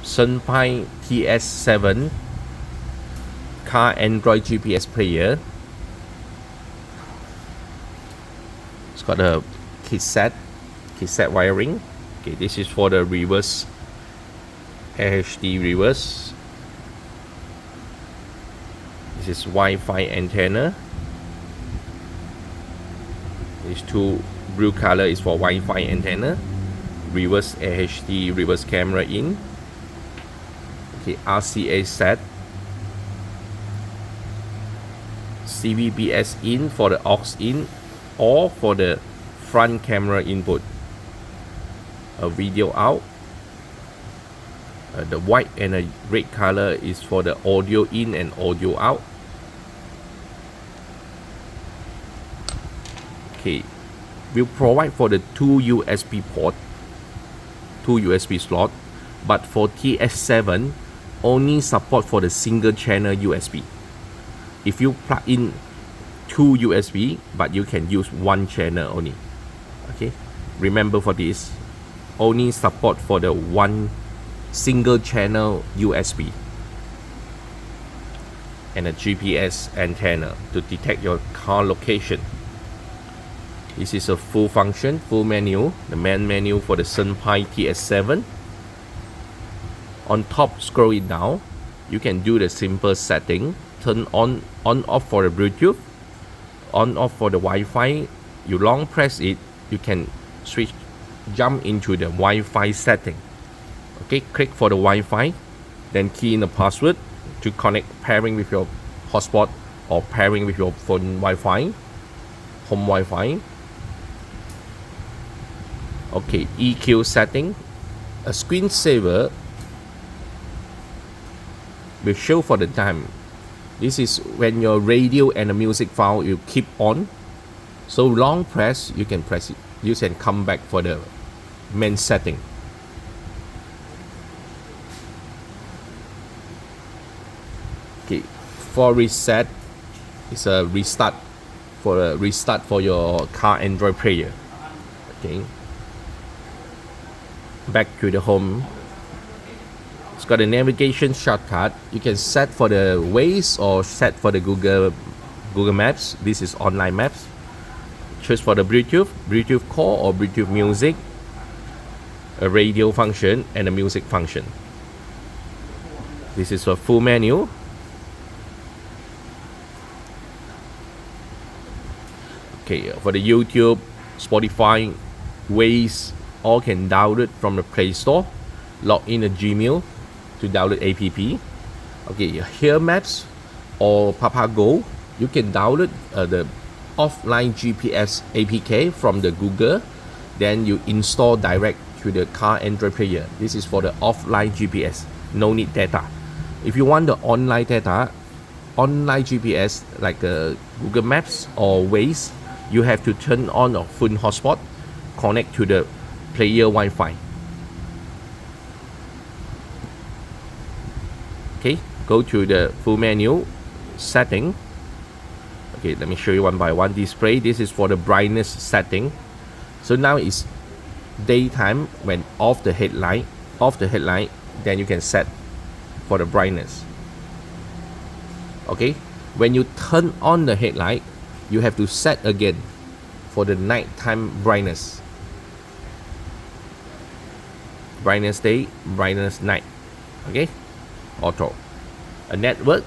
Senpai TS7 car Android GPS player. It's got a cassette wiring. Okay, this is for the reverse HD reverse. This is Wi-Fi antenna. These two blue color is for Wi-Fi antenna. Reverse HD reverse camera in. Okay, RCA set. CVBS in for the aux in or for the front camera input. A video out. The white and the red color is for the audio in and audio out. Okay, we'll provide for the two USB port, two USB slot, but for TS7 only support for the single channel USB. If you plug in two USB, but you can use one channel only. Okay, remember for this, only support for the one single channel USB and a GPS antenna to detect your car location. This is a full function, full menu, the main menu for the Senpai TS7. On top, scroll it down, you can do the simple setting. Turn on off for the Bluetooth, on off for the Wi-Fi. You long press it, you can jump into the Wi-Fi setting. Okay, click for the Wi-Fi, then key in the password to connect, pairing with your hotspot or pairing with your phone Wi-Fi, home Wi-Fi. Okay, EQ setting. A screensaver will show for the time. This is when your radio and the music file you keep on. So long press, you can press it. You can come back for the main setting. Okay, for reset, it's a restart for your car Android player. Okay, back to the home. It's got a navigation shortcut. You can set for the Waze or set for the Google Maps. This is online maps. Choose for the Bluetooth call or Bluetooth music, a radio function and a music function. This is a full menu. Okay, for the YouTube, Spotify, Waze, all can download from the Play Store. Log in a Gmail to download app. Okay, here maps or Papago, you can download the offline GPS APK from the Google. Then you install direct to the car Android player. This is for the offline GPS, no need data. If you want the online data, online GPS like Google Maps or Waze, you have to turn on a full hotspot, connect to the player Wi-Fi. Okay, go to the full menu, setting. Okay, let me show you one by one. Display, this is for the brightness setting. So now it's daytime. When off the headlight, then you can set for the brightness. Okay, when you turn on the headlight, you have to set again for the nighttime brightness. Brightness day, brightness night. Okay, auto. A network.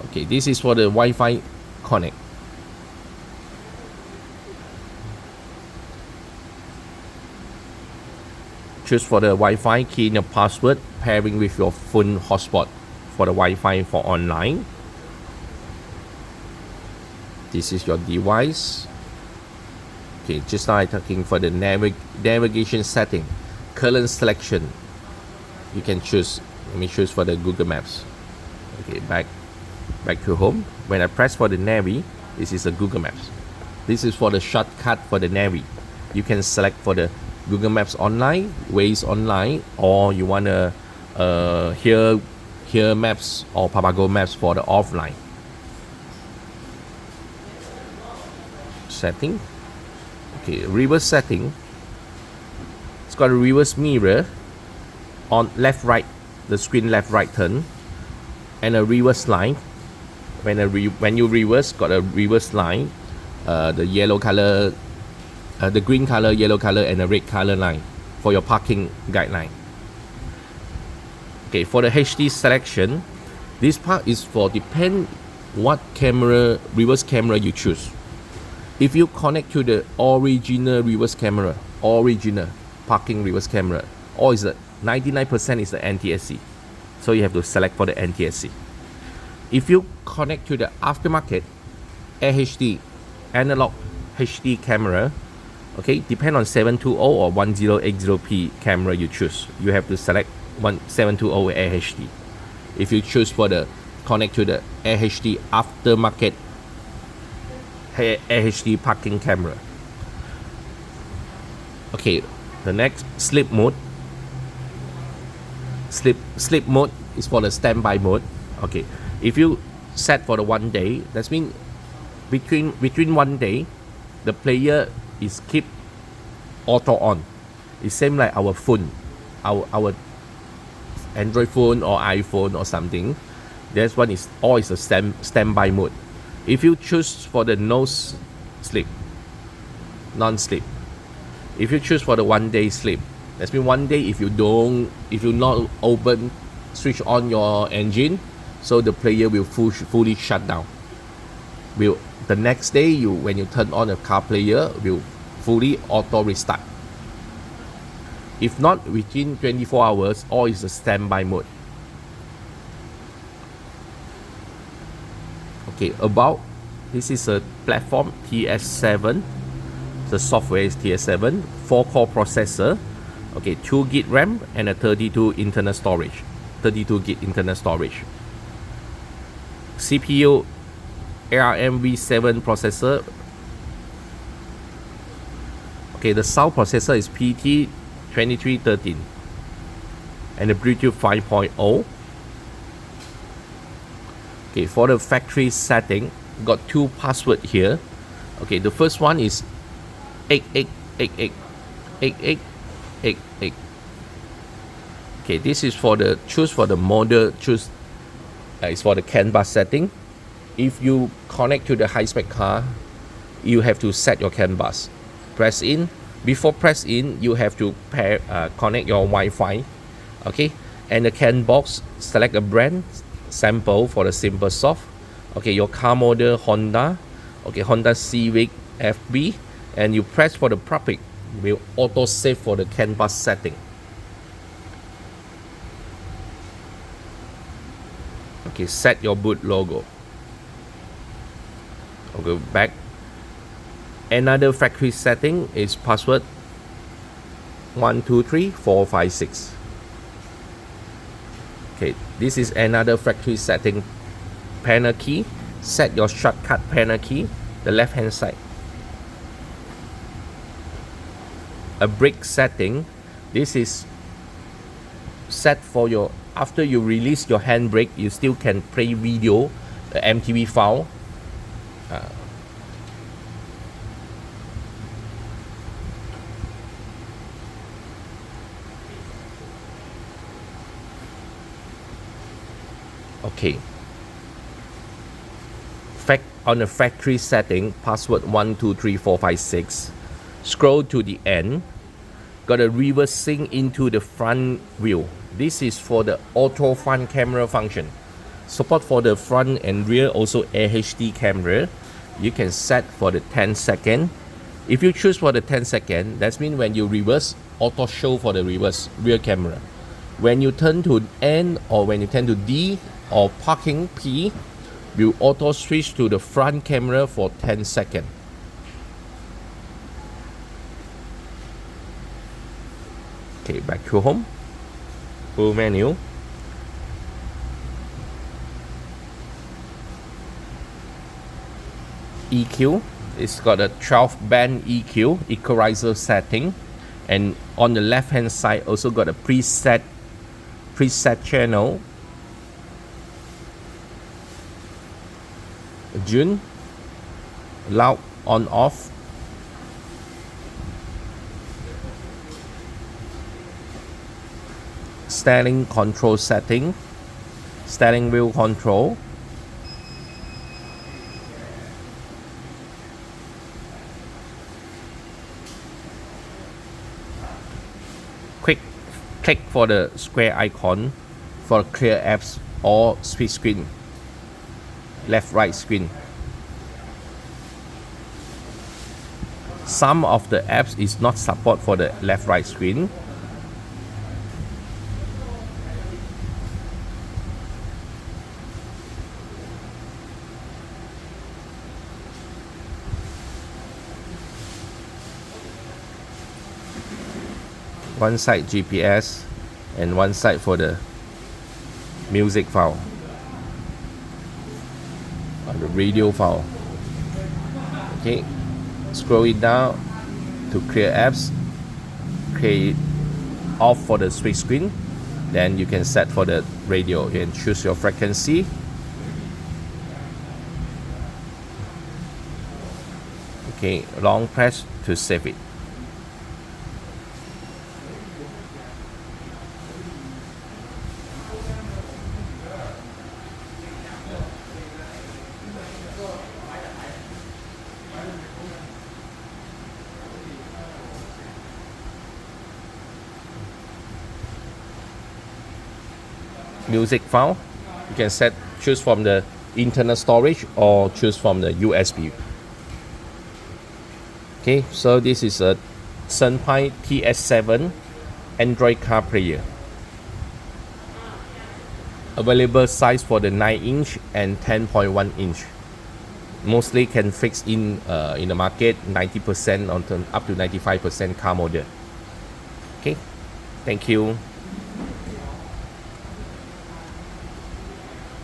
Okay, this is for the Wi-Fi connect. Choose for the Wi-Fi, key in the password, pairing with your phone hotspot for the Wi-Fi for online. This is your device. Okay, just now I'm talking for the navigation setting. Current selection. You can choose. Let me choose for the Google Maps. Okay, back to home. When I press for the Navi, this is the Google Maps. This is for the shortcut for the Navi. You can select for the Google Maps online, Waze online, or you wanna hear maps or Papago Maps for the offline. Setting. Okay, reverse setting. It's got a reverse mirror on left right the screen left right turn, and a reverse line. When you reverse, got a reverse line, the yellow color, the green color, yellow color, and a red color line for your parking guideline. Okay, for the HD selection, this part is for depend what camera, reverse camera you choose. If you connect to the original reverse camera, original parking reverse camera, or is the 99% is the NTSC, so you have to select for the NTSC. If you connect to the aftermarket AHD analog HD camera, okay, depend on 720 or 1080p camera you choose, you have to select 720 AHD. If you choose for the connect to the AHD aftermarket AHD parking camera. Okay, the next sleep mode. Sleep mode is for the standby mode. Okay, if you set for the 1 day, that means between 1 day, the player is keep auto on. It's same like our phone, our Android phone or iPhone or something. This one is always a standby mode. If you choose for the non-sleep, if you choose for the 1 day sleep, that means 1 day if you not switch on your engine, so the player will fully shut down. The next day when you turn on the car player, will fully auto restart. If not, within 24 hours, or is a standby mode. Okay, this is a platform TS7. The software is TS7, 4-core processor. Okay, 2GB RAM and a 32 internal storage. 32GB internal storage. CPU ARM v7 processor. Okay, the sound processor is PT2313 and the Bluetooth 5.0. Okay, for the factory setting, got two passwords here. Okay, the first one is 88888888. Okay, this is for the model choose. It's for the CAN bus setting. If you connect to the high spec car, you have to set your CAN bus. Press in. Before press in, you have to connect your Wi-Fi. Okay, and the CAN box, select a brand, sample for the simple soft. Okay, your car model Honda. Okay, Honda Civic FB, and you press for the public, will auto save for the CAN bus setting. Okay, set your boot logo. Okay, back. Another factory setting is password 123456. Okay, this is another factory setting. Panel key, set your shortcut panel key, the left hand side. A brake setting, this is set for your, after you release your handbrake, you still can play video, the MTV file. Okay. On the factory setting, password 123456. Scroll to the end. Got a reversing into the front view. This is for the auto front camera function. Support for the front and rear, also AHD camera. You can set for the 10 second. If you choose for the 10 second, that means when you reverse, auto show for the reverse rear camera. When you turn to N or when you turn to D or parking P, will auto switch to the front camera for 10 seconds. Okay, back to home. Full menu. EQ. It's got a 12 band EQ, equalizer setting. And on the left hand side also got a preset channel. June, loud on off. steering control setting, steering wheel control, click for the square icon for clear apps or split screen, left right screen. Some of the apps is not support for the left right screen. One side GPS and one side for the music file or the radio file. Okay, scroll it down to clear apps, clear it off for the split screen. Then you can set for the radio. You can choose your frequency. Okay, long press to save it. Music file, you can choose from the internal storage or choose from the USB. Okay, so this is a Senpai TS7 Android car player. Available size for the 9-inch and 10.1 inch. Mostly can fix in the market 90% up to 95% car model. Okay, thank you.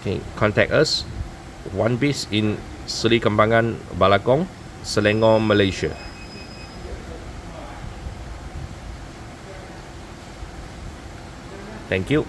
Okay, contact us. One piece in Seri, Kembangan, Balakong, Selangor, Malaysia. Thank you.